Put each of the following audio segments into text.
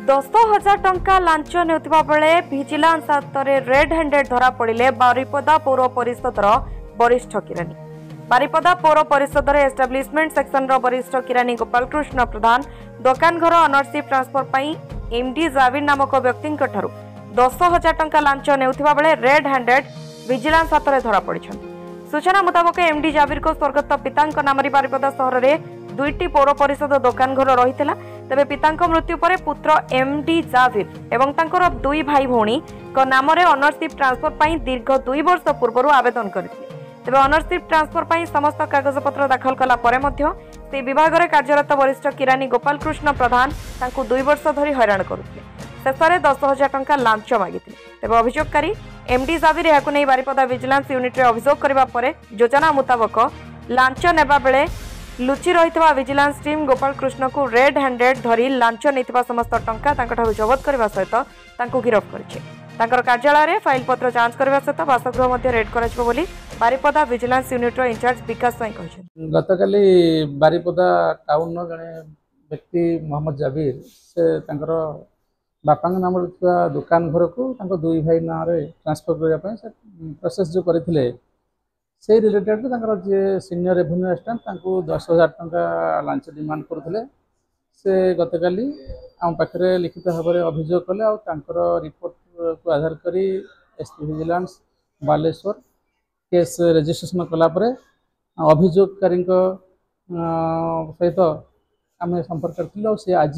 10,000 टंका लांच नेउथिबा बेले vigilance हातरे red handed धरा पड़िले बारिपदा पौर परिषदर वरिष्ठ किरानी। बारिपदा पौर परिषद एस्टाब्लिशमेंट सेक्शन वरिष्ठ किरानी गोपालकृष्ण प्रधान दुकान घर ओनरशिप ट्रांसफर पाई एमडी जाविर नामक व्यक्ति 10,000 टंका लांच नेउथिबा बेले रेड हैंडेड विजिलेंस हातरे धरा पड़िछन। सूचना मुताबक एमडी जाविर को स्वर्गत पिता नाम बारिपदा सहर में दुईटी पौर परिषद दुकान घर रही तेरे पिता मृत्यु पर पुत्र एमडी जाविर एवं तांकर दुई भाई भौणी नाम ओनरशिप ट्रांसफर पाई दीर्घ 2 वर्ष पूर्व आवेदन करथिले। तेबे ओनरशिप ट्रांसफर पाई समस्त कागजपत्र दाखल कला परे मध्य से विभाग में कार्यरत वरिष्ठ किरानी गोपालकृष्ण प्रधान तांकु 2 वर्ष धरी हैरान करुथिले। शेषे 10,000 टंका लांच मागिथिले। तेबे अभियोगकारी एमडी जाविर याकु नै बारिपदा विजिलेंस यूनिट रे अभियोग करिबा परे योजना मुताबक लांच नेबा बेले लुचि रही विजिलेंस टीम गोपालकृष्ण को रेड हैंडेड धरी लांच नहीं समस्त टंका जबत करने सहित गिरफ्त कर कार्यालय में फाइल पत्र जांच करने सहित बासगृह रेड कर बारिपदा विजिलेंस यूनिट इंचार्ज विकास स्वाई कहते गतकाली बारिपदा टाउन जड़े व्यक्ति मोहम्मद जाविर से बापा नाम दुकान घर को दुई भाई ना ट्रांसफर करने प्रोसेस जो करते से रिलेटेड जी सीनियर रेवेन्यू असिस्टेंट 10,000 टंका लांच डिमांड करते से गतकाली आम पाखे लिखित भाव में अभियोग कले और रिपोर्ट को आधार करी SP vigilance Baleshwar case registration कलापर अभियोगकारी सहित आम संपर्क करथिलु। से आज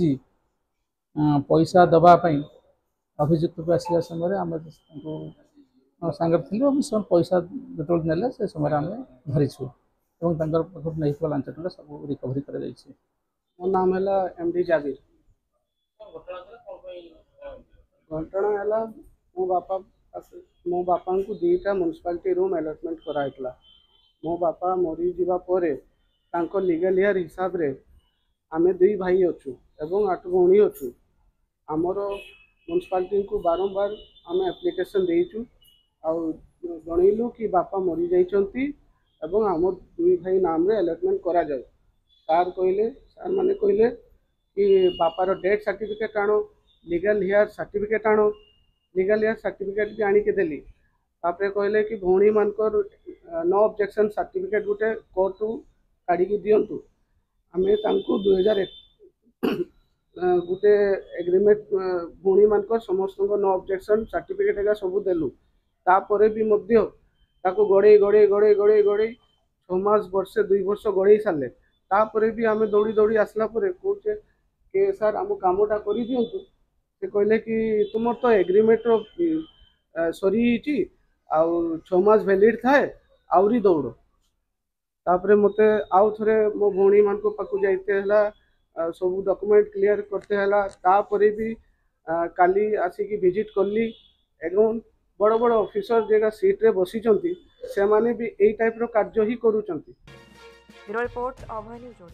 पैसा दबापाई अभियुक्त को आसवा समय आम सांगे थी पैसा जो ने से समय आम धरीछु और नहीं लांच टंका सब रिकवरी कर मो नाम है एमडी जाविर। घटना है मो बापा को 2टा म्युनिसिपालिटी रूम अलॉटमेंट कराइला। मो बापा मरी जावा लीगल हियर हिसाब रे आमे 2 भाई अच्छु एवं 8 भौणी अच्छु। आमर म्युनिसिपालिटी को बारंबार आम एप्लिकेशन देचु जनइलु कि बापा मरी जाइछंती एवं आम 2 भाई नाम रे अलॉटमेंट करा जाउ। सार माने कहले कि बापार डेथ सर्टिफिकेट आनो लीगल हियर सर्टिफिकेट आनो। लीगल हियर सर्टिफिकेट भी आनिके देली। तापरे कहले कि भौणी मानकर नो ऑब्जेक्शन सर्टिफिकेट गुटे कोर्ट काढ़ी दियंतु। आमे तांको 2001 गुटे एग्रीमेंट भौणी मानकर समस्त नो ऑब्जेक्शन सर्टिफिकेट एगा सब देलु। तापरे भी मध्य ताको गड़े गड़े गड़े गड़े गड़े 6 मास वर्षे 2 वर्ष गड़े सारे तापरे भी आमे दौड़ी दौड़ी आसला परे कहे कि सर आम कामटा कर दिंतु। से कहले कि तुम तो एग्रीमेंट सरी 6 मास वैलिड थाए आउरी दौड़। तापरे मते आउ थरे मो भौणी मान को पाकु जाइते हला सब डॉक्यूमेंट क्लियर करते हला। तापरे भी काली आसिकी विजिट करली एवं बड़ बड़ ऑफिसर जेगा सीट रे बसी से माने भी एई टाइप रो कार्य ही करूचंती। रिपोर्ट अभय न्यूज।